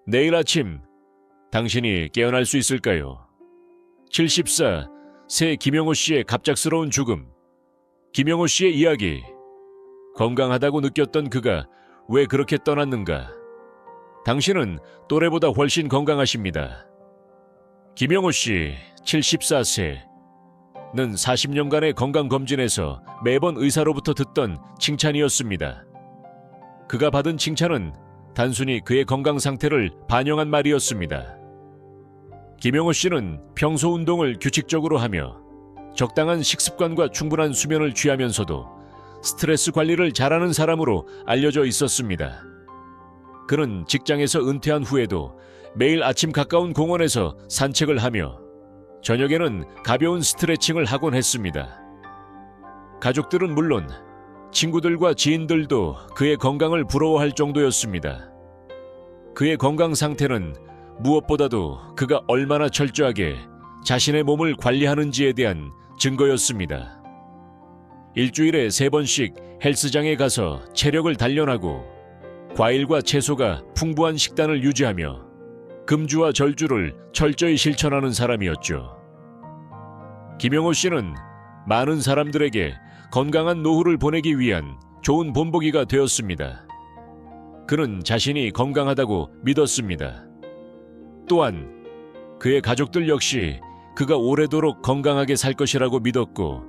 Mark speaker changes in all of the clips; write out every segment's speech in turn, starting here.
Speaker 1: 내일 아침 당신이 깨어날 수 있을까요? 74. 새 김영호 씨의 갑작스러운 죽음. 김영호 씨의 이야기. 건강하다고 느꼈던 그가 왜 그렇게 떠났는가? 당신은 또래보다 훨씬 건강하십니다. 김영호 씨, 74세는 40년간의 건강검진에서 매번 의사로부터 듣던 칭찬이었습니다. 그가 받은 칭찬은 단순히 그의 건강 상태를 반영한 말이었습니다. 김영호 씨는 평소 운동을 규칙적으로 하며 적당한 식습관과 충분한 수면을 취하면서도 스트레스 관리를 잘하는 사람으로 알려져 있었습니다. 그는 직장에서 은퇴한 후에도 매일 아침 가까운 공원에서 산책을 하며 저녁에는 가벼운 스트레칭을 하곤 했습니다. 가족들은 물론 친구들과 지인들도 그의 건강을 부러워할 정도였습니다. 그의 건강 상태는 무엇보다도 그가 얼마나 철저하게 자신의 몸을 관리하는지에 대한 증거였습니다. 일주일에 3번씩 헬스장에 가서 체력을 단련하고 과일과 채소가 풍부한 식단을 유지하며 금주와 절주를 철저히 실천하는 사람이었죠. 김영호 씨는 많은 사람들에게 건강한 노후를 보내기 위한 좋은 본보기가 되었습니다. 그는 자신이 건강하다고 믿었습니다. 또한 그의 가족들 역시 그가 오래도록 건강하게 살 것이라고 믿었고,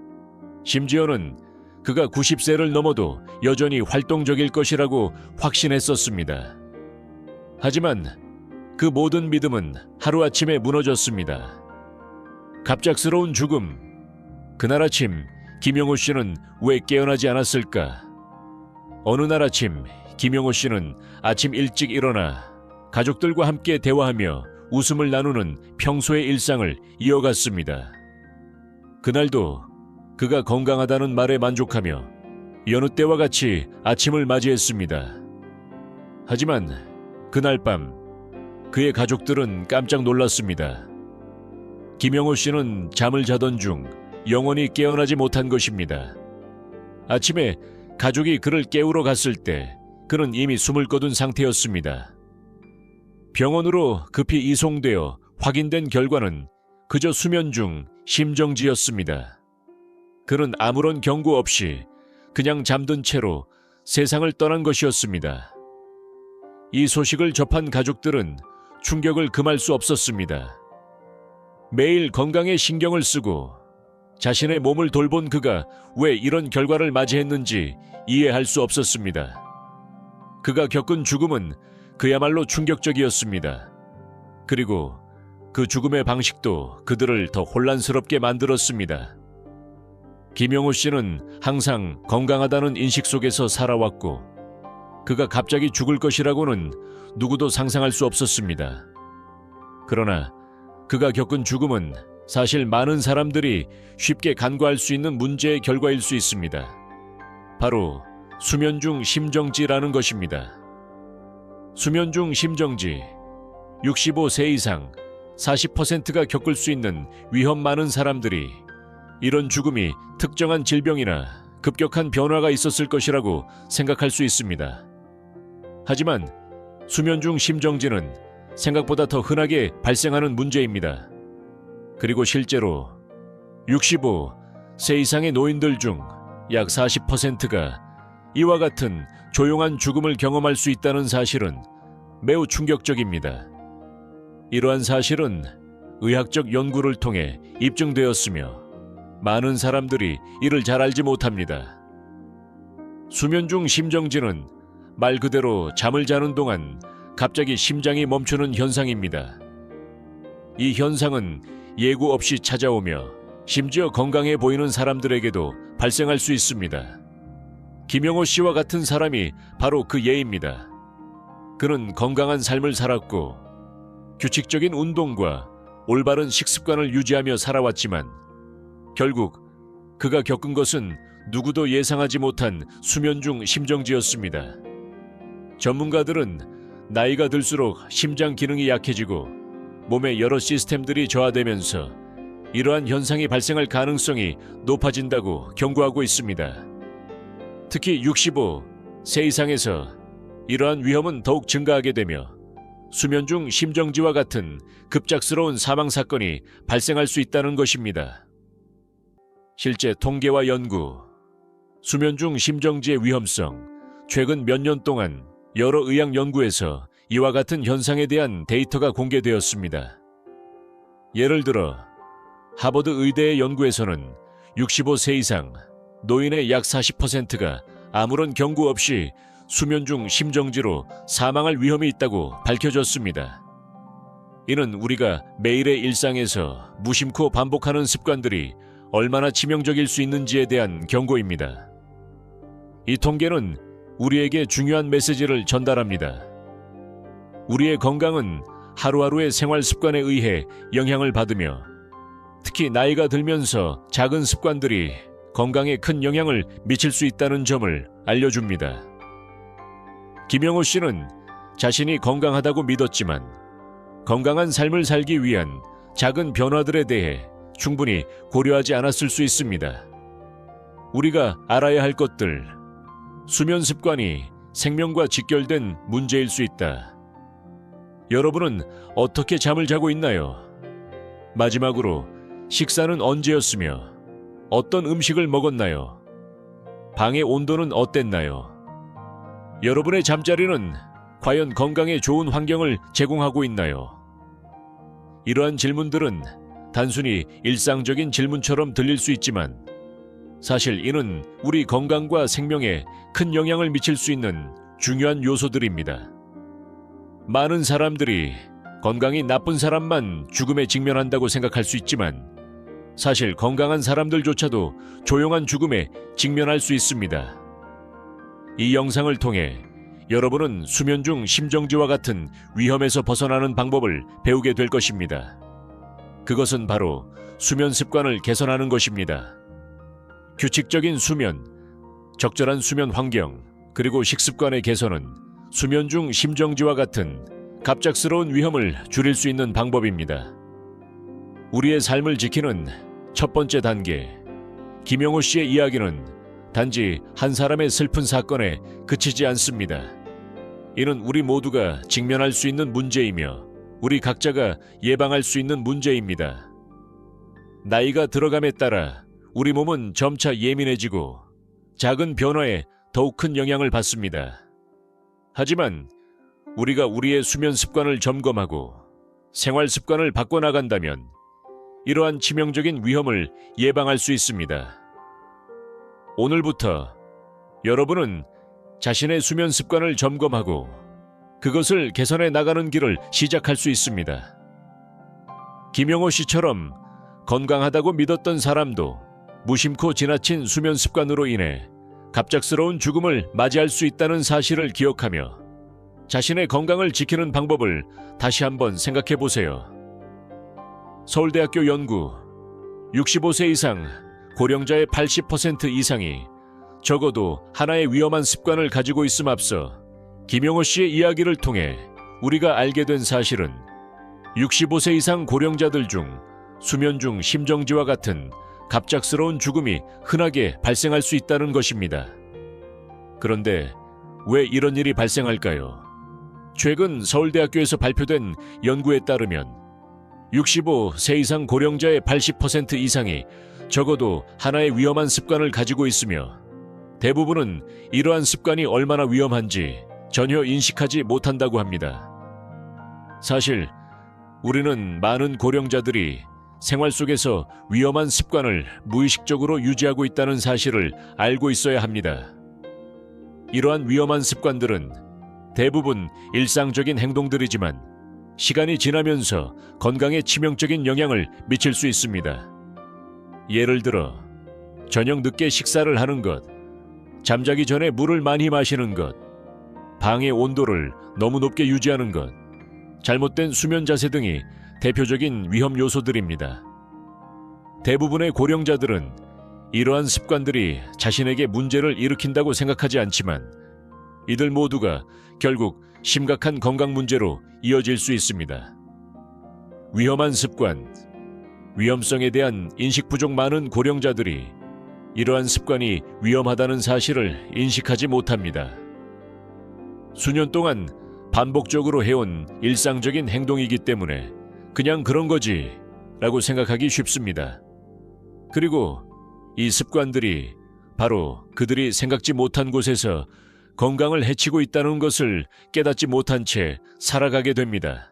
Speaker 1: 심지어는 그가 90세를 넘어도 여전히 활동적일 것이라고 확신했었습니다. 하지만 그 모든 믿음은 하루아침에 무너졌습니다. 갑작스러운 죽음. 그날 아침 김영호 씨는 왜 깨어나지 않았을까? 어느 날 아침 김영호 씨는 아침 일찍 일어나 가족들과 함께 대화하며 웃음을 나누는 평소의 일상을 이어갔습니다. 그날도 그가 건강하다는 말에 만족하며 여느 때와 같이 아침을 맞이했습니다. 하지만 그날 밤 그의 가족들은 깜짝 놀랐습니다. 김영호 씨는 잠을 자던 중 영원히 깨어나지 못한 것입니다. 아침에 가족이 그를 깨우러 갔을 때 그는 이미 숨을 거둔 상태였습니다. 병원으로 급히 이송되어 확인된 결과는 그저 수면 중 심정지였습니다. 그는 아무런 경고 없이 그냥 잠든 채로 세상을 떠난 것이었습니다. 이 소식을 접한 가족들은 충격을 금할 수 없었습니다. 매일 건강에 신경을 쓰고 자신의 몸을 돌본 그가 왜 이런 결과를 맞이했는지 이해할 수 없었습니다. 그가 겪은 죽음은 그야말로 충격적이었습니다. 그리고 그 죽음의 방식도 그들을 더 혼란스럽게 만들었습니다. 김영호 씨는 항상 건강하다는 인식 속에서 살아왔고 그가 갑자기 죽을 것이라고는 누구도 상상할 수 없었습니다. 그러나 그가 겪은 죽음은 사실 많은 사람들이 쉽게 간과할 수 있는 문제의 결과일 수 있습니다. 바로 수면 중 심정지라는 것입니다. 수면 중 심정지, 65세 이상 40%가 겪을 수 있는 위험 많은 사람들이 이런 죽음이 특정한 질병이나 급격한 변화가 있었을 것이라고 생각할 수 있습니다. 하지만 수면 중 심정지는 생각보다 더 흔하게 발생하는 문제입니다. 그리고 실제로 65세 이상의 노인들 중 약 40%가 이와 같은 조용한 죽음을 경험할 수 있다는 사실은 매우 충격적입니다. 이러한 사실은 의학적 연구를 통해 입증되었으며 많은 사람들이 이를 잘 알지 못합니다. 수면 중 심정지는 말 그대로 잠을 자는 동안 갑자기 심장이 멈추는 현상입니다. 이 현상은 예고 없이 찾아오며 심지어 건강해 보이는 사람들에게도 발생할 수 있습니다. 김영호 씨와 같은 사람이 바로 그 예입니다. 그는 건강한 삶을 살았고 규칙적인 운동과 올바른 식습관을 유지하며 살아왔지만 결국 그가 겪은 것은 누구도 예상하지 못한 수면 중 심정지였습니다. 전문가들은 나이가 들수록 심장 기능이 약해지고 몸의 여러 시스템들이 저하되면서 이러한 현상이 발생할 가능성이 높아진다고 경고하고 있습니다. 특히 65세 이상에서 이러한 위험은 더욱 증가하게 되며 수면 중 심정지와 같은 급작스러운 사망 사건이 발생할 수 있다는 것입니다. 실제 통계와 연구, 수면 중 심정지의 위험성, 최근 몇 년 동안 여러 의학 연구에서 이와 같은 현상에 대한 데이터가 공개되었습니다. 예를 들어 하버드 의대의 연구에서는 65세 이상 노인의 약 40%가 아무런 경고 없이 수면 중 심정지로 사망할 위험이 있다고 밝혀졌습니다. 이는 우리가 매일의 일상에서 무심코 반복하는 습관들이 얼마나 치명적일 수 있는지에 대한 경고입니다. 이 통계는 우리에게 중요한 메시지를 전달합니다. 우리의 건강은 하루하루의 생활 습관에 의해 영향을 받으며 특히 나이가 들면서 작은 습관들이 건강에 큰 영향을 미칠 수 있다는 점을 알려줍니다. 김영호 씨는 자신이 건강하다고 믿었지만 건강한 삶을 살기 위한 작은 변화들에 대해 충분히 고려하지 않았을 수 있습니다. 우리가 알아야 할 것들, 수면 습관이 생명과 직결된 문제일 수 있다. 여러분은 어떻게 잠을 자고 있나요? 마지막으로 식사는 언제였으며 어떤 음식을 먹었나요? 방의 온도는 어땠나요? 여러분의 잠자리는 과연 건강에 좋은 환경을 제공하고 있나요? 이러한 질문들은 단순히 일상적인 질문처럼 들릴 수 있지만 사실 이는 우리 건강과 생명에 큰 영향을 미칠 수 있는 중요한 요소들입니다. 많은 사람들이 건강이 나쁜 사람만 죽음에 직면한다고 생각할 수 있지만 사실 건강한 사람들조차도 조용한 죽음에 직면할 수 있습니다. 이 영상을 통해 여러분은 수면 중 심정지와 같은 위험에서 벗어나는 방법을 배우게 될 것입니다. 그것은 바로 수면 습관을 개선하는 것입니다. 규칙적인 수면, 적절한 수면 환경, 그리고 식습관의 개선은 수면 중 심정지와 같은 갑작스러운 위험을 줄일 수 있는 방법입니다. 우리의 삶을 지키는 첫 번째 단계, 김영호 씨의 이야기는 단지 한 사람의 슬픈 사건에 그치지 않습니다. 이는 우리 모두가 직면할 수 있는 문제이며 우리 각자가 예방할 수 있는 문제입니다. 나이가 들어감에 따라 우리 몸은 점차 예민해지고 작은 변화에 더욱 큰 영향을 받습니다. 하지만 우리가 우리의 수면 습관을 점검하고 생활 습관을 바꿔나간다면 이러한 치명적인 위험을 예방할 수 있습니다. 오늘부터 여러분은 자신의 수면 습관을 점검하고 그것을 개선해 나가는 길을 시작할 수 있습니다. 김영호 씨처럼 건강하다고 믿었던 사람도 무심코 지나친 수면 습관으로 인해 갑작스러운 죽음을 맞이할 수 있다는 사실을 기억하며 자신의 건강을 지키는 방법을 다시 한번 생각해 보세요. 서울대학교 연구, 65세 이상 고령자의 80% 이상이 적어도 하나의 위험한 습관을 가지고 있음 앞서 김영호 씨의 이야기를 통해 우리가 알게 된 사실은 65세 이상 고령자들 중 수면 중 심정지와 같은 갑작스러운 죽음이 흔하게 발생할 수 있다는 것입니다. 그런데 왜 이런 일이 발생할까요? 최근 서울대학교에서 발표된 연구에 따르면 65세 이상 고령자의 80% 이상이 적어도 하나의 위험한 습관을 가지고 있으며 대부분은 이러한 습관이 얼마나 위험한지 전혀 인식하지 못한다고 합니다. 사실 우리는 많은 고령자들이 생활 속에서 위험한 습관을 무의식적으로 유지하고 있다는 사실을 알고 있어야 합니다. 이러한 위험한 습관들은 대부분 일상적인 행동들이지만 시간이 지나면서 건강에 치명적인 영향을 미칠 수 있습니다. 예를 들어 저녁 늦게 식사를 하는 것, 잠자기 전에 물을 많이 마시는 것, 방의 온도를 너무 높게 유지하는 것, 잘못된 수면 자세 등이 대표적인 위험 요소들입니다. 대부분의 고령자들은 이러한 습관들이 자신에게 문제를 일으킨다고 생각하지 않지만 이들 모두가 결국 심각한 건강 문제로 이어질 수 있습니다. 위험한 습관, 위험성에 대한 인식 부족 많은 고령자들이 이러한 습관이 위험하다는 사실을 인식하지 못합니다. 수년 동안 반복적으로 해온 일상적인 행동이기 때문에 그냥 그런 거지 라고 생각하기 쉽습니다. 그리고 이 습관들이 바로 그들이 생각지 못한 곳에서 건강을 해치고 있다는 것을 깨닫지 못한 채 살아가게 됩니다.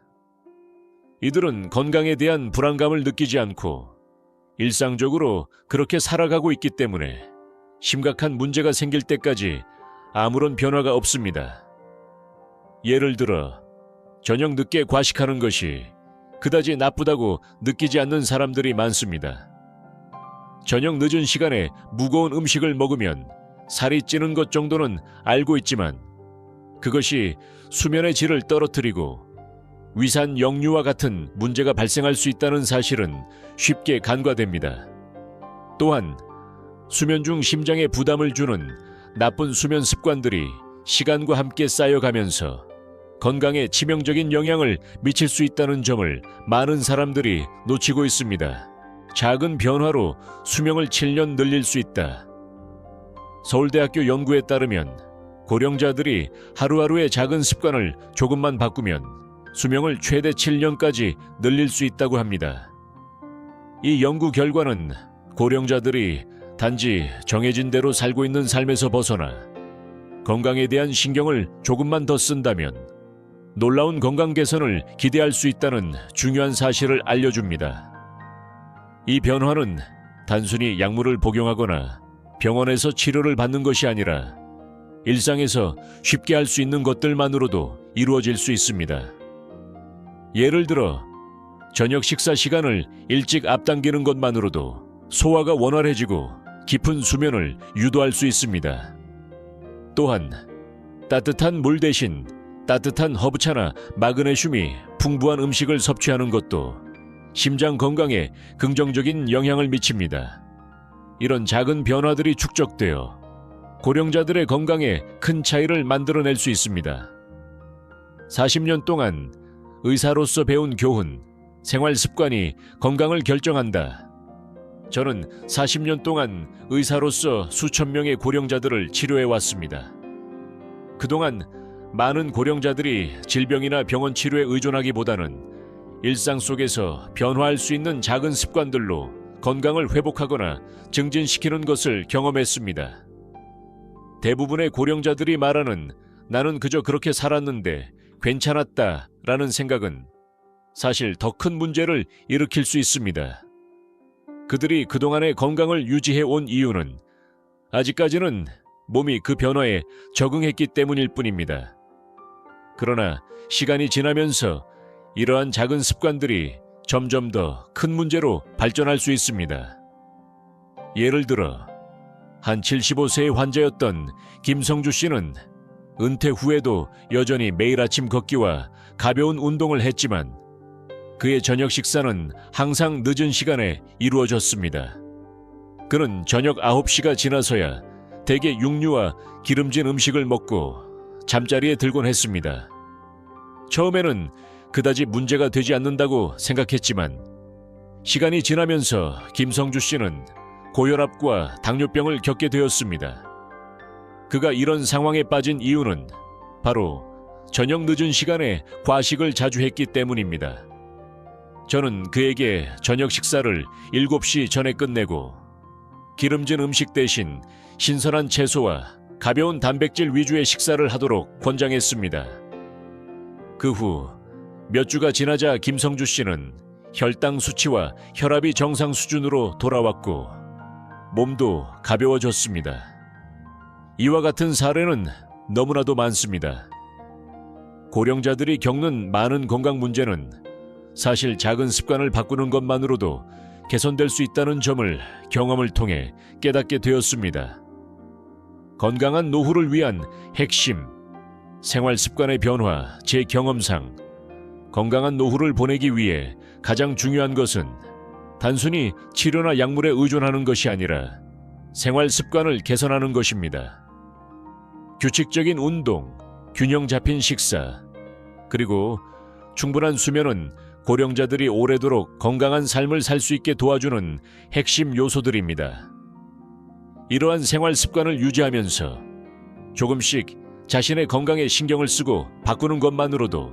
Speaker 1: 이들은 건강에 대한 불안감을 느끼지 않고 일상적으로 그렇게 살아가고 있기 때문에 심각한 문제가 생길 때까지 아무런 변화가 없습니다. 예를 들어 저녁 늦게 과식하는 것이 그다지 나쁘다고 느끼지 않는 사람들이 많습니다. 저녁 늦은 시간에 무거운 음식을 먹으면 살이 찌는 것 정도는 알고 있지만 그것이 수면의 질을 떨어뜨리고 위산 역류와 같은 문제가 발생할 수 있다는 사실은 쉽게 간과됩니다. 또한 수면 중 심장에 부담을 주는 나쁜 수면 습관들이 시간과 함께 쌓여가면서 건강에 치명적인 영향을 미칠 수 있다는 점을 많은 사람들이 놓치고 있습니다. 작은 변화로 수명을 7년 늘릴 수 있다. 서울대학교 연구에 따르면 고령자들이 하루하루의 작은 습관을 조금만 바꾸면 수명을 최대 7년까지 늘릴 수 있다고 합니다. 이 연구 결과는 고령자들이 단지 정해진 대로 살고 있는 삶에서 벗어나 건강에 대한 신경을 조금만 더 쓴다면 놀라운 건강 개선을 기대할 수 있다는 중요한 사실을 알려줍니다. 이 변화는 단순히 약물을 복용하거나 병원에서 치료를 받는 것이 아니라 일상에서 쉽게 할 수 있는 것들만으로도 이루어질 수 있습니다. 예를 들어 저녁 식사 시간을 일찍 앞당기는 것만으로도 소화가 원활해지고 깊은 수면을 유도할 수 있습니다. 또한 따뜻한 물 대신 따뜻한 허브차나 마그네슘이 풍부한 음식을 섭취하는 것도 심장 건강에 긍정적인 영향을 미칩니다. 이런 작은 변화들이 축적되어 고령자들의 건강에 큰 차이를 만들어낼 수 있습니다. 40년 동안 의사로서 배운 교훈, 생활 습관이 건강을 결정한다. 저는 40년 동안 의사로서 수천 명의 고령자들을 치료해 왔습니다. 그동안 많은 고령자들이 질병이나 병원 치료에 의존하기보다는 일상 속에서 변화할 수 있는 작은 습관들로 건강을 회복하거나 증진시키는 것을 경험했습니다. 대부분의 고령자들이 말하는 나는 그저 그렇게 살았는데 괜찮았다 라는 생각은 사실 더 큰 문제를 일으킬 수 있습니다. 그들이 그동안의 건강을 유지해 온 이유는 아직까지는 몸이 그 변화에 적응했기 때문일 뿐입니다. 그러나 시간이 지나면서 이러한 작은 습관들이 점점 더 큰 문제로 발전할 수 있습니다. 예를 들어 한 75세의 환자였던 김성주 씨는 은퇴 후에도 여전히 매일 아침 걷기와 가벼운 운동을 했지만 그의 저녁 식사는 항상 늦은 시간에 이루어졌습니다. 그는 저녁 9시가 지나서야 대개 육류와 기름진 음식을 먹고 잠자리에 들곤 했습니다. 처음에는 그다지 문제가 되지 않는다고 생각했지만 시간이 지나면서 김성주 씨는 고혈압과 당뇨병을 겪게 되었습니다. 그가 이런 상황에 빠진 이유는 바로 저녁 늦은 시간에 과식을 자주 했기 때문입니다. 저는 그에게 저녁 식사를 7시 전에 끝내고 기름진 음식 대신 신선한 채소와 가벼운 단백질 위주의 식사를 하도록 권장했습니다. 그 후 몇 주가 지나자 김성주 씨는 혈당 수치와 혈압이 정상 수준으로 돌아왔고 몸도 가벼워졌습니다. 이와 같은 사례는 너무나도 많습니다. 고령자들이 겪는 많은 건강 문제는 사실 작은 습관을 바꾸는 것만으로도 개선될 수 있다는 점을 경험을 통해 깨닫게 되었습니다. 건강한 노후를 위한 핵심, 생활 습관의 변화, 제 경험상 건강한 노후를 보내기 위해 가장 중요한 것은 단순히 치료나 약물에 의존하는 것이 아니라 생활 습관을 개선하는 것입니다. 규칙적인 운동, 균형 잡힌 식사, 그리고 충분한 수면은 고령자들이 오래도록 건강한 삶을 살 수 있게 도와주는 핵심 요소들입니다. 이러한 생활 습관을 유지하면서 조금씩 자신의 건강에 신경을 쓰고 바꾸는 것만으로도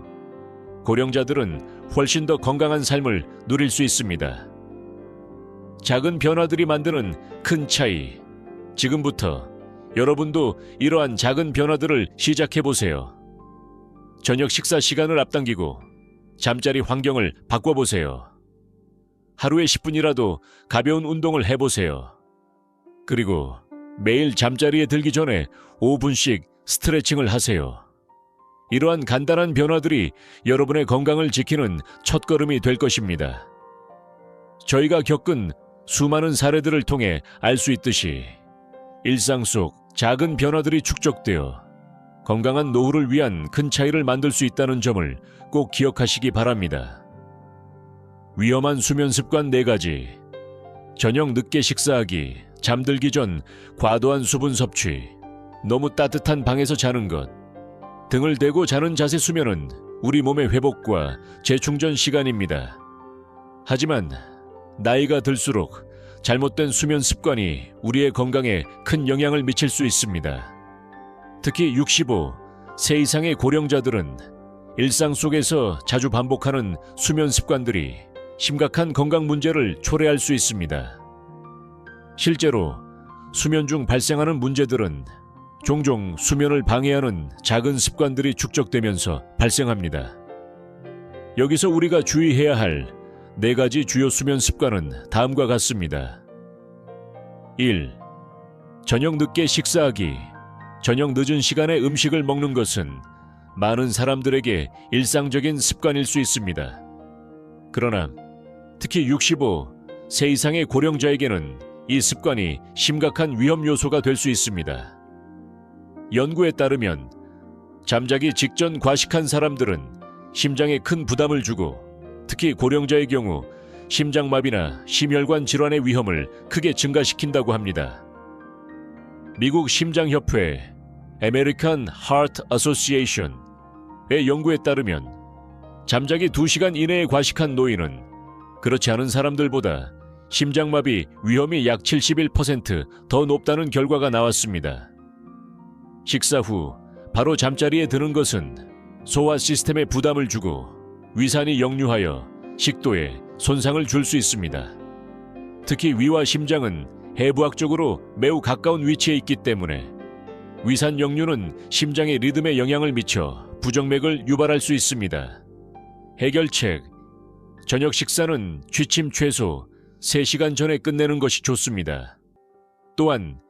Speaker 1: 고령자들은 훨씬 더 건강한 삶을 누릴 수 있습니다. 작은 변화들이 만드는 큰 차이. 지금부터 여러분도 이러한 작은 변화들을 시작해 보세요. 저녁 식사 시간을 앞당기고 잠자리 환경을 바꿔보세요. 하루에 10분이라도 가벼운 운동을 해보세요. 그리고 매일 잠자리에 들기 전에 5분씩 스트레칭을 하세요. 이러한 간단한 변화들이 여러분의 건강을 지키는 첫걸음이 될 것입니다. 저희가 겪은 수많은 사례들을 통해 알 수 있듯이 일상 속 작은 변화들이 축적되어 건강한 노후를 위한 큰 차이를 만들 수 있다는 점을 꼭 기억하시기 바랍니다. 위험한 수면 습관 4가지. 저녁 늦게 식사하기, 잠들기 전 과도한 수분 섭취, 너무 따뜻한 방에서 자는 것. 등을 대고 자는 자세 수면은 우리 몸의 회복과 재충전 시간입니다. 하지만 나이가 들수록 잘못된 수면 습관이 우리의 건강에 큰 영향을 미칠 수 있습니다. 특히 65세 이상의 고령자들은 일상 속에서 자주 반복하는 수면 습관들이 심각한 건강 문제를 초래할 수 있습니다. 실제로 수면 중 발생하는 문제들은 종종 수면을 방해하는 작은 습관들이 축적되면서 발생합니다. 여기서 우리가 주의해야 할 4가지 주요 수면 습관은 다음과 같습니다. 1. 저녁 늦게 식사하기. 저녁 늦은 시간에 음식을 먹는 것은 많은 사람들에게 일상적인 습관일 수 있습니다. 그러나 특히 65세 이상의 고령자에게는 이 습관이 심각한 위험 요소가 될 수 있습니다. 연구에 따르면 잠자기 직전 과식한 사람들은 심장에 큰 부담을 주고 특히 고령자의 경우 심장마비나 심혈관 질환의 위험을 크게 증가시킨다고 합니다. 미국 심장협회 American Heart Association의 연구에 따르면 잠자기 2시간 이내에 과식한 노인은 그렇지 않은 사람들보다 심장마비 위험이 약 71% 더 높다는 결과가 나왔습니다. 식사 후 바로 잠자리에 드는 것은 소화 시스템에 부담을 주고 위산이 역류하여 식도에 손상을 줄 수 있습니다. 특히 위와 심장은 해부학적으로 매우 가까운 위치에 있기 때문에 위산 역류는 심장의 리듬에 영향을 미쳐 부정맥을 유발할 수 있습니다. 해결책. 저녁 식사는 취침 최소 3시간 전에 끝내는 것이 좋습니다. 또한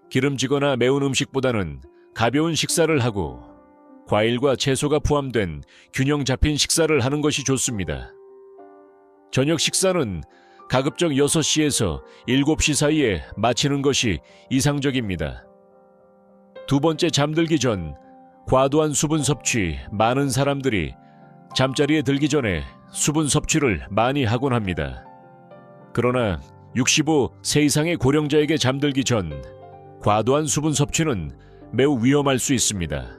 Speaker 1: 기름지거나 매운 음식보다는 가벼운 식사를 하고 과일과 채소가 포함된 균형 잡힌 식사를 하는 것이 좋습니다. 저녁 식사는 가급적 6시에서 7시 사이에 마치는 것이 이상적입니다. 2번째, 잠들기 전 과도한 수분 섭취. 많은 사람들이 잠자리에 들기 전에 수분 섭취를 많이 하곤 합니다. 그러나 65세 이상의 고령자에게 잠들기 전 과도한 수분 섭취는 매우 위험할 수 있습니다.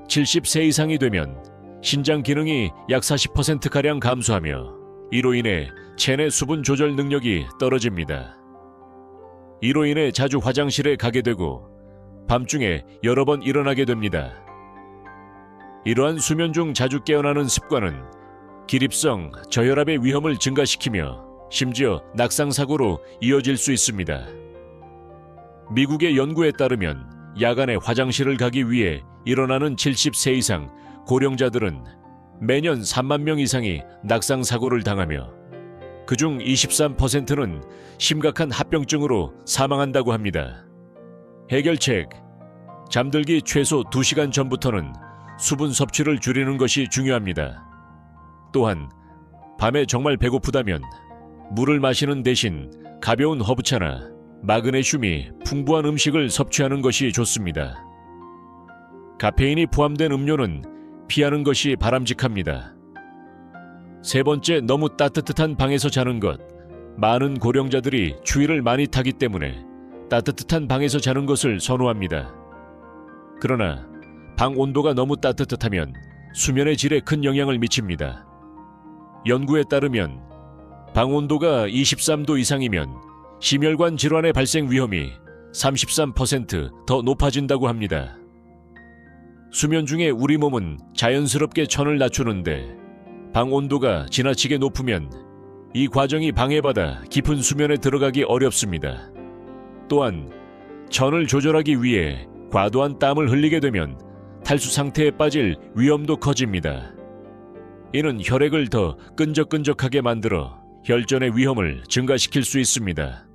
Speaker 1: 70세 이상이 되면 신장 기능이 약 40%가량 감소하며 이로 인해 체내 수분 조절 능력이 떨어집니다. 이로 인해 자주 화장실에 가게 되고 밤중에 여러 번 일어나게 됩니다. 이러한 수면 중 자주 깨어나는 습관은 기립성 저혈압의 위험을 증가시키며 심지어 낙상사고로 이어질 수 있습니다. 미국의 연구에 따르면 야간에 화장실을 가기 위해 일어나는 70세 이상 고령자들은 매년 3만 명 이상이 낙상사고를 당하며 그중 23%는 심각한 합병증으로 사망한다고 합니다. 해결책. 잠들기 최소 2시간 전부터는 수분 섭취를 줄이는 것이 중요합니다. 또한 밤에 정말 배고프다면 물을 마시는 대신 가벼운 허브차나 마그네슘이 풍부한 음식을 섭취하는 것이 좋습니다. 카페인이 포함된 음료는 피하는 것이 바람직합니다. 3번째, 너무 따뜻한 방에서 자는 것. 많은 고령자들이 추위를 많이 타기 때문에 따뜻한 방에서 자는 것을 선호합니다. 그러나 방 온도가 너무 따뜻하면 수면의 질에 큰 영향을 미칩니다. 연구에 따르면 방 온도가 23도 이상이면 심혈관 질환의 발생 위험이 33% 더 높아진다고 합니다. 수면 중에 우리 몸은 자연스럽게 천을 낮추는데 방 온도가 지나치게 높으면 이 과정이 방해받아 깊은 수면에 들어가기 어렵습니다. 또한 천을 조절하기 위해 과도한 땀을 흘리게 되면 탈수 상태에 빠질 위험도 커집니다. 이는 혈액을 더 끈적끈적하게 만들어 혈전의 위험을 증가시킬 수 있습니다.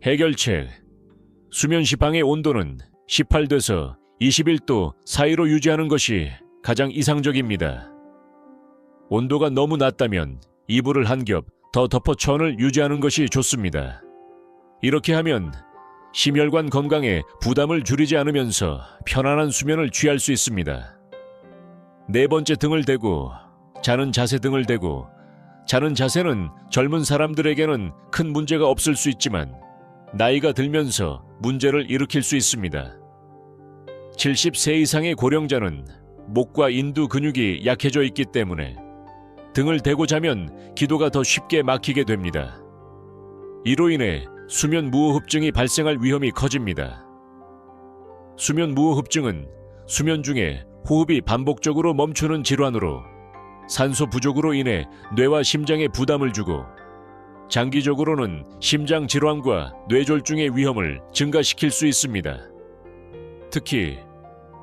Speaker 1: 해결책: 수면 시 방의 온도는 18도에서 21도 사이로 유지하는 것이 가장 이상적입니다. 온도가 너무 낮다면 이불을 한 겹 더 덮어 천을 유지하는 것이 좋습니다. 이렇게 하면 심혈관 건강에 부담을 줄이지 않으면서 편안한 수면을 취할 수 있습니다. 네 번째, 등을 대고 자는 자세. 등을 대고 자는 자세는 젊은 사람들에게는 큰 문제가 없을 수 있지만 나이가 들면서 문제를 일으킬 수 있습니다. 70세 이상의 고령자는 목과 인두 근육이 약해져 있기 때문에 등을 대고 자면 기도가 더 쉽게 막히게 됩니다. 이로 인해 수면 무호흡증이 발생할 위험이 커집니다. 수면 무호흡증은 수면 중에 호흡이 반복적으로 멈추는 질환으로 산소 부족으로 인해 뇌와 심장에 부담을 주고 장기적으로는 심장 질환과 뇌졸중의 위험을 증가시킬 수 있습니다. 특히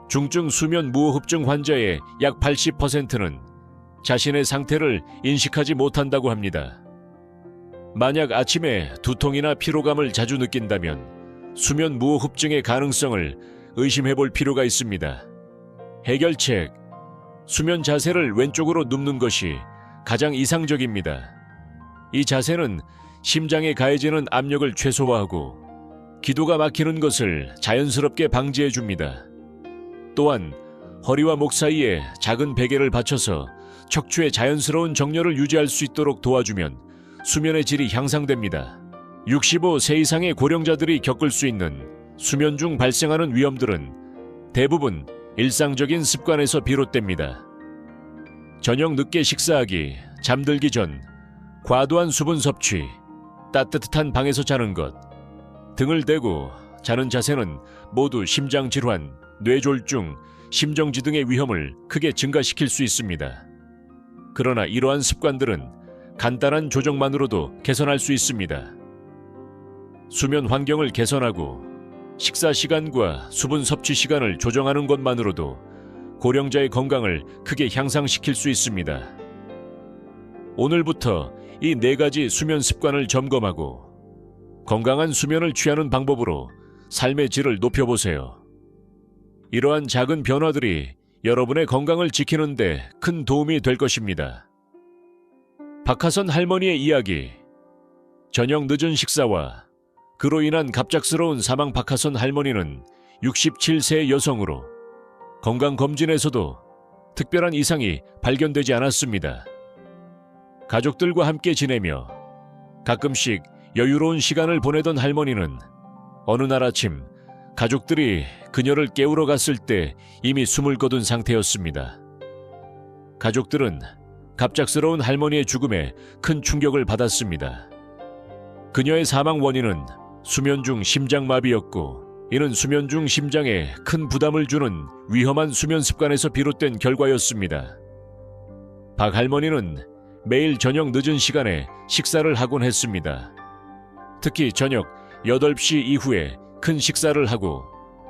Speaker 1: 중증 수면 무호흡증 환자의 약 80%는 자신의 상태를 인식하지 못한다고 합니다. 만약 아침에 두통이나 피로감을 자주 느낀다면 수면 무호흡증의 가능성을 의심해 볼 필요가 있습니다. 해결책: 수면 자세를 왼쪽으로 눕는 것이 가장 이상적입니다. 이 자세는 심장에 가해지는 압력을 최소화하고 기도가 막히는 것을 자연스럽게 방지해 줍니다. 또한 허리와 목 사이에 작은 베개를 받쳐서 척추의 자연스러운 정렬을 유지할 수 있도록 도와주면 수면의 질이 향상됩니다. 65세 이상의 고령자들이 겪을 수 있는 수면 중 발생하는 위험들은 대부분 일상적인 습관에서 비롯됩니다. 저녁 늦게 식사하기, 잠들기 전 과도한 수분 섭취, 따뜻한 방에서 자는 것, 등을 대고 자는 자세는 모두 심장 질환, 뇌졸중, 심정지 등의 위험을 크게 증가시킬 수 있습니다. 그러나 이러한 습관들은 간단한 조정만으로도 개선할 수 있습니다. 수면 환경을 개선하고 식사 시간과 수분 섭취 시간을 조정하는 것만으로도 고령자의 건강을 크게 향상시킬 수 있습니다. 오늘부터 이 4가지 수면 습관을 점검하고 건강한 수면을 취하는 방법으로 삶의 질을 높여보세요. 이러한 작은 변화들이 여러분의 건강을 지키는 데 큰 도움이 될 것입니다. 박하선 할머니의 이야기. 저녁 늦은 식사와 그로 인한 갑작스러운 사망. 박하선 할머니는 67세의 여성으로 건강검진에서도 특별한 이상이 발견되지 않았습니다. 가족들과 함께 지내며 가끔씩 여유로운 시간을 보내던 할머니는 어느 날 아침 가족들이 그녀를 깨우러 갔을 때 이미 숨을 거둔 상태였습니다. 가족들은 갑작스러운 할머니의 죽음에 큰 충격을 받았습니다. 그녀의 사망 원인은 수면 중 심장마비였고 이는 수면 중 심장에 큰 부담을 주는 위험한 수면 습관에서 비롯된 결과였습니다. 박 할머니는 매일 저녁 늦은 시간에 식사를 하곤 했습니다. 특히 저녁 8시 이후에 큰 식사를 하고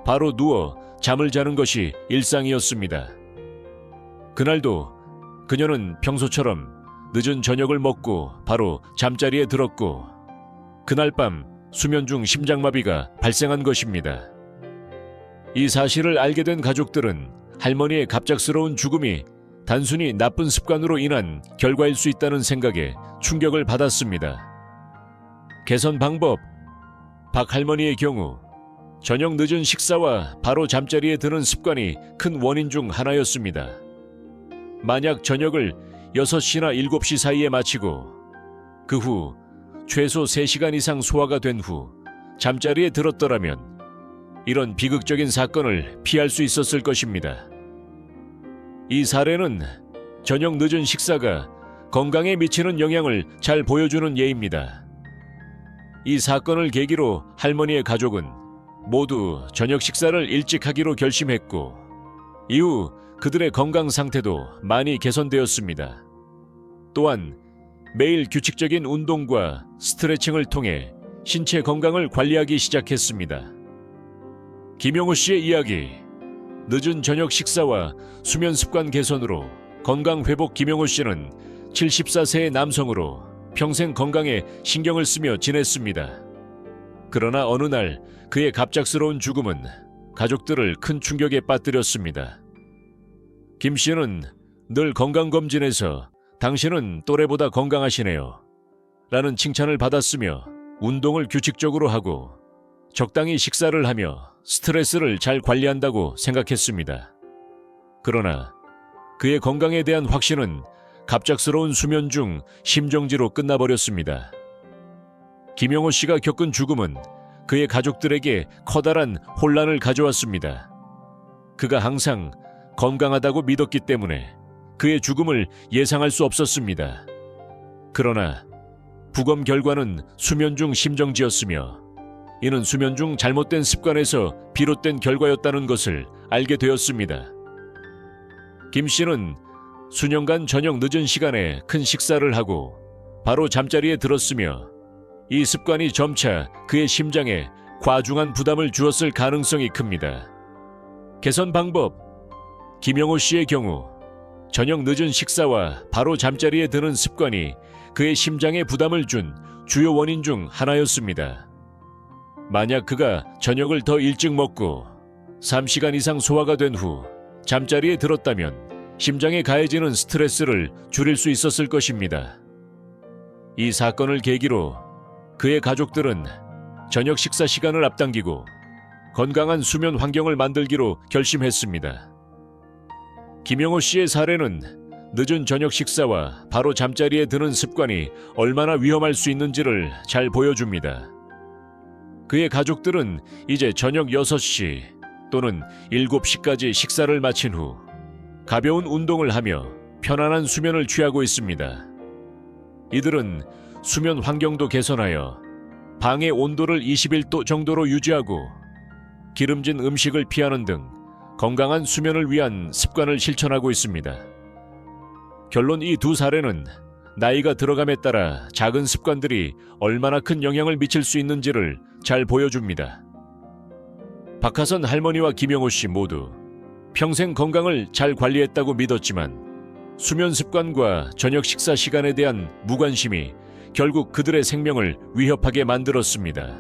Speaker 1: 바로 누워 잠을 자는 것이 일상이었습니다. 그날도 그녀는 평소처럼 늦은 저녁을 먹고 바로 잠자리에 들었고 그날 밤 수면 중 심장마비가 발생한 것입니다. 이 사실을 알게 된 가족들은 할머니의 갑작스러운 죽음이 단순히 나쁜 습관으로 인한 결과일 수 있다는 생각에 충격을 받았습니다. 개선 방법. 박 할머니의 경우 저녁 늦은 식사와 바로 잠자리에 드는 습관이 큰 원인 중 하나였습니다. 만약 저녁을 6시나 7시 사이에 마치고 그 후 최소 3시간 이상 소화가 된 후 잠자리에 들었더라면 이런 비극적인 사건을 피할 수 있었을 것입니다. 이 사례는 저녁 늦은 식사가 건강에 미치는 영향을 잘 보여주는 예입니다. 이 사건을 계기로 할머니의 가족은 모두 저녁 식사를 일찍 하기로 결심했고 이후 그들의 건강 상태도 많이 개선되었습니다. 또한 매일 규칙적인 운동과 스트레칭을 통해 신체 건강을 관리하기 시작했습니다. 김영호 씨의 이야기. 늦은 저녁 식사와 수면 습관 개선으로 건강 회복. 김영호 씨는 74세의 남성으로 평생 건강에 신경을 쓰며 지냈습니다. 그러나 어느 날 그의 갑작스러운 죽음은 가족들을 큰 충격에 빠뜨렸습니다. 김 씨는 늘 건강검진에서 당신은 또래보다 건강하시네요 라는 칭찬을 받았으며 운동을 규칙적으로 하고 적당히 식사를 하며 스트레스를 잘 관리한다고 생각했습니다. 그러나 그의 건강에 대한 확신은 갑작스러운 수면 중 심정지로 끝나버렸습니다. 김영호 씨가 겪은 죽음은 그의 가족들에게 커다란 혼란을 가져왔습니다. 그가 항상 건강하다고 믿었기 때문에 그의 죽음을 예상할 수 없었습니다. 그러나 부검 결과는 수면 중 심정지였으며 이는 수면 중 잘못된 습관에서 비롯된 결과였다는 것을 알게 되었습니다. 김 씨는 수년간 저녁 늦은 시간에 큰 식사를 하고 바로 잠자리에 들었으며 이 습관이 점차 그의 심장에 과중한 부담을 주었을 가능성이 큽니다. 개선 방법. 김영호 씨의 경우 저녁 늦은 식사와 바로 잠자리에 드는 습관이 그의 심장에 부담을 준 주요 원인 중 하나였습니다. 만약 그가 저녁을 더 일찍 먹고 3시간 이상 소화가 된 후 잠자리에 들었다면 심장에 가해지는 스트레스를 줄일 수 있었을 것입니다. 이 사건을 계기로 그의 가족들은 저녁 식사 시간을 앞당기고 건강한 수면 환경을 만들기로 결심했습니다. 김영호 씨의 사례는 늦은 저녁 식사와 바로 잠자리에 드는 습관이 얼마나 위험할 수 있는지를 잘 보여줍니다. 그의 가족들은 이제 저녁 6시 또는 7시까지 식사를 마친 후 가벼운 운동을 하며 편안한 수면을 취하고 있습니다. 이들은 수면 환경도 개선하여 방의 온도를 21도 정도로 유지하고 기름진 음식을 피하는 등 건강한 수면을 위한 습관을 실천하고 있습니다. 결론. 이 두 사례는 나이가 들어감에 따라 작은 습관들이 얼마나 큰 영향을 미칠 수 있는지를 잘 보여줍니다. 박하선 할머니와 김영호 씨 모두 평생 건강을 잘 관리했다고 믿었지만 수면 습관과 저녁 식사 시간에 대한 무관심이 결국 그들의 생명을 위협하게 만들었습니다.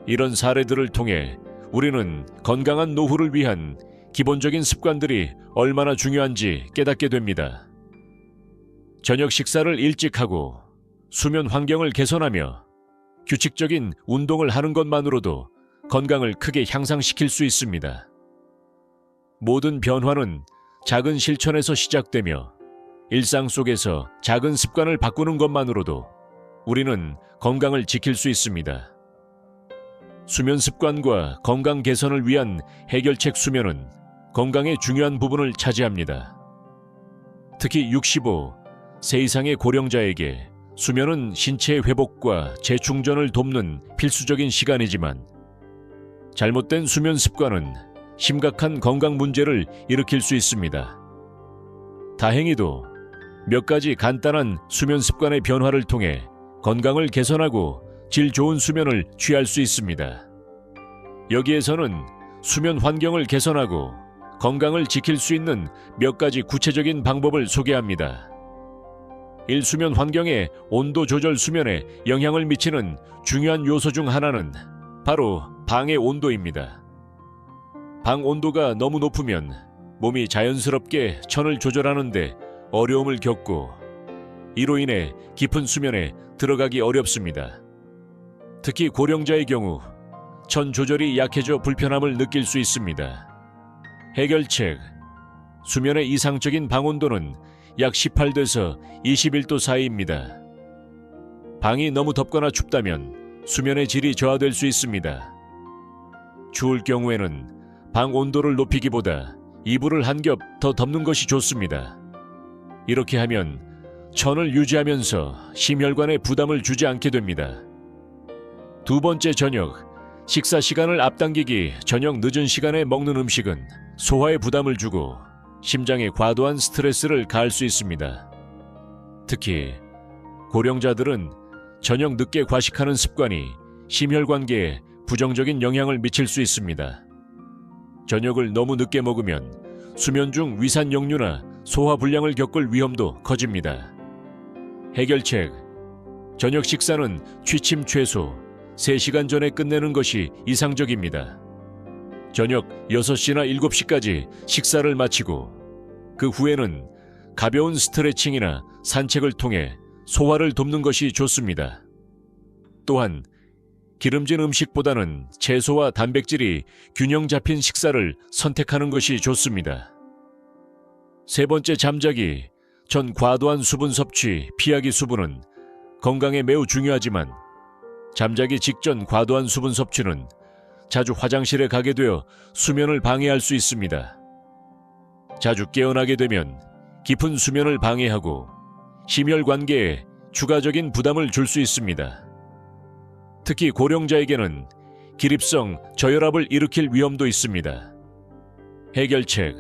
Speaker 1: 이런 사례들을 통해 우리는 건강한 노후를 위한 기본적인 습관들이 얼마나 중요한지 깨닫게 됩니다. 저녁 식사를 일찍 하고 수면 환경을 개선하며 규칙적인 운동을 하는 것만으로도 건강을 크게 향상시킬 수 있습니다. 모든 변화는 작은 실천에서 시작되며 일상 속에서 작은 습관을 바꾸는 것만으로도 우리는 건강을 지킬 수 있습니다. 수면 습관과 건강 개선을 위한 해결책. 수면은 건강의 중요한 부분을 차지합니다. 특히 65세 이상의 고령자에게 수면은 신체의 회복과 재충전을 돕는 필수적인 시간이지만 잘못된 수면 습관은 심각한 건강 문제를 일으킬 수 있습니다. 다행히도 몇 가지 간단한 수면 습관의 변화를 통해 건강을 개선하고 질 좋은 수면을 취할 수 있습니다. 여기에서는 수면 환경을 개선하고 건강을 지킬 수 있는 몇 가지 구체적인 방법을 소개합니다. 1. 수면 환경의 온도 조절. 수면에 영향을 미치는 중요한 요소 중 하나는 바로 방의 온도입니다. 방 온도가 너무 높으면 몸이 자연스럽게 천을 조절하는데 어려움을 겪고 이로 인해 깊은 수면에 들어가기 어렵습니다. 특히 고령자의 경우 천 조절이 약해져 불편함을 느낄 수 있습니다. 해결책. 수면의 이상적인 방 온도는 약 18도에서 21도 사이입니다. 방이 너무 덥거나 춥다면 수면의 질이 저하될 수 있습니다. 추울 경우에는 방 온도를 높이기보다 이불을 한 겹 더 덮는 것이 좋습니다. 이렇게 하면 천을 유지하면서 심혈관에 부담을 주지 않게 됩니다. 2. 저녁 식사 시간을 앞당기기. 저녁 늦은 시간에 먹는 음식은 소화에 부담을 주고 심장에 과도한 스트레스를 가할 수 있습니다. 특히 고령자들은 저녁 늦게 과식하는 습관이 심혈관계에 부정적인 영향을 미칠 수 있습니다. 저녁을 너무 늦게 먹으면 수면 중 위산 역류나 소화 불량을 겪을 위험도 커집니다. 해결책: 저녁 식사는 취침 최소 3시간 전에 끝내는 것이 이상적입니다. 저녁 6시나 7시까지 식사를 마치고 그 후에는 가벼운 스트레칭이나 산책을 통해 소화를 돕는 것이 좋습니다. 또한 기름진 음식보다는 채소와 단백질이 균형 잡힌 식사를 선택하는 것이 좋습니다. 세 번째, 잠자기 전 과도한 수분 섭취, 피하기. 수분은 건강에 매우 중요하지만 잠자기 직전 과도한 수분 섭취는 자주 화장실에 가게 되어 수면을 방해할 수 있습니다. 자주 깨어나게 되면 깊은 수면을 방해하고 심혈관계에 추가적인 부담을 줄 수 있습니다. 특히 고령자에게는 기립성 저혈압을 일으킬 위험도 있습니다. 해결책: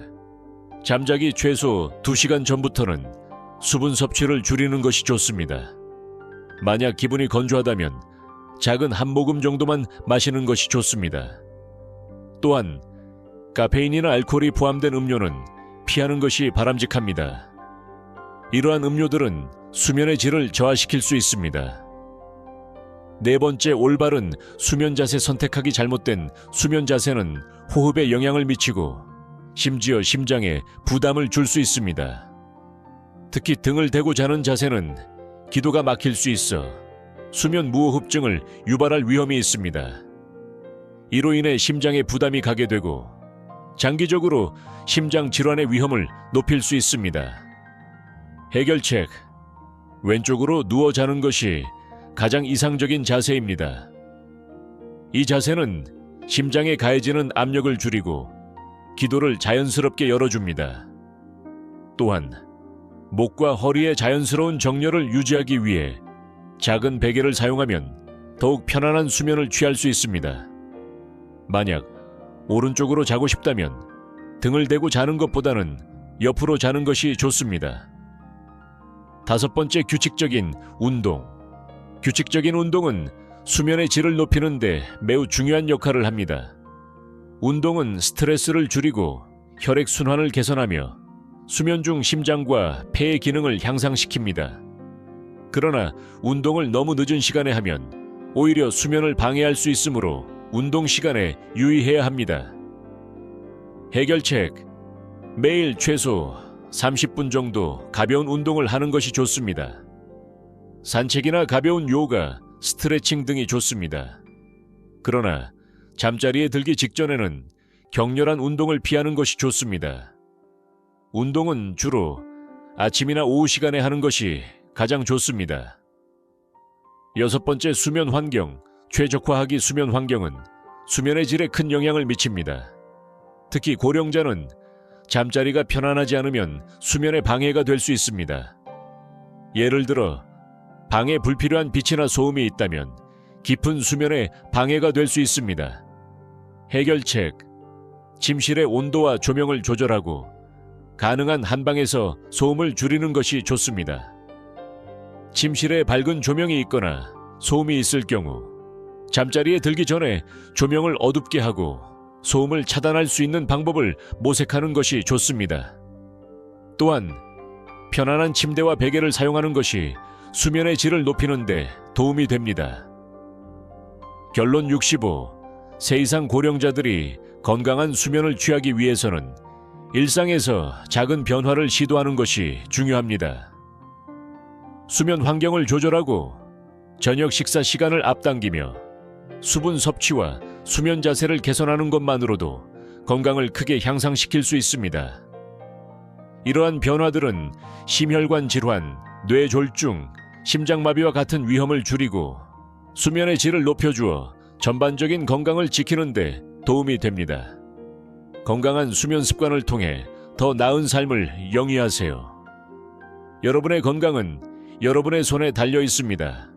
Speaker 1: 잠자기 최소 2시간 전부터는 수분 섭취를 줄이는 것이 좋습니다. 만약 기분이 건조하다면 작은 한 모금 정도만 마시는 것이 좋습니다. 또한 카페인이나 알코올이 포함된 음료는 피하는 것이 바람직합니다. 이러한 음료들은 수면의 질을 저하시킬 수 있습니다. 네 번째, 올바른 수면 자세 선택하기. 잘못된 수면 자세는 호흡에 영향을 미치고 심지어 심장에 부담을 줄 수 있습니다. 특히 등을 대고 자는 자세는 기도가 막힐 수 있어 수면 무호흡증을 유발할 위험이 있습니다. 이로 인해 심장에 부담이 가게 되고 장기적으로 심장 질환의 위험을 높일 수 있습니다. 해결책: 왼쪽으로 누워 자는 것이 가장 이상적인 자세입니다. 이 자세는 심장에 가해지는 압력을 줄이고 기도를 자연스럽게 열어줍니다. 또한 목과 허리의 자연스러운 정렬을 유지하기 위해 작은 베개를 사용하면 더욱 편안한 수면을 취할 수 있습니다. 만약 오른쪽으로 자고 싶다면 등을 대고 자는 것보다는 옆으로 자는 것이 좋습니다. 다섯 번째, 규칙적인 운동. 규칙적인 운동은 수면의 질을 높이는 데 매우 중요한 역할을 합니다. 운동은 스트레스를 줄이고 혈액순환을 개선하며 수면 중 심장과 폐의 기능을 향상시킵니다. 그러나 운동을 너무 늦은 시간에 하면 오히려 수면을 방해할 수 있으므로 운동 시간에 유의해야 합니다. 해결책: 매일 최소 30분 정도 가벼운 운동을 하는 것이 좋습니다. 산책이나 가벼운 요가, 스트레칭 등이 좋습니다. 그러나 잠자리에 들기 직전에는 격렬한 운동을 피하는 것이 좋습니다. 운동은 주로 아침이나 오후 시간에 하는 것이 가장 좋습니다. 여섯 번째, 수면 환경. 최적화하기. 수면 환경은 수면의 질에 큰 영향을 미칩니다. 특히 고령자는 잠자리가 편안하지 않으면 수면에 방해가 될 수 있습니다. 예를 들어 방에 불필요한 빛이나 소음이 있다면 깊은 수면에 방해가 될 수 있습니다. 해결책: 침실의 온도와 조명을 조절하고 가능한 한방에서 소음을 줄이는 것이 좋습니다. 침실에 밝은 조명이 있거나 소음이 있을 경우 잠자리에 들기 전에 조명을 어둡게 하고 소음을 차단할 수 있는 방법을 모색하는 것이 좋습니다. 또한 편안한 침대와 베개를 사용하는 것이 수면의 질을 높이는 데 도움이 됩니다. 결론 65. 세 이상 고령자들이 건강한 수면을 취하기 위해서는 일상에서 작은 변화를 시도하는 것이 중요합니다. 수면 환경을 조절하고 저녁 식사 시간을 앞당기며 수분 섭취와 수면 자세를 개선하는 것만으로도 건강을 크게 향상시킬 수 있습니다. 이러한 변화들은 심혈관 질환, 뇌졸중, 심장마비와 같은 위험을 줄이고 수면의 질을 높여주어 전반적인 건강을 지키는 데 도움이 됩니다. 건강한 수면 습관을 통해 더 나은 삶을 영위하세요. 여러분의 건강은 여러분의 손에 달려 있습니다.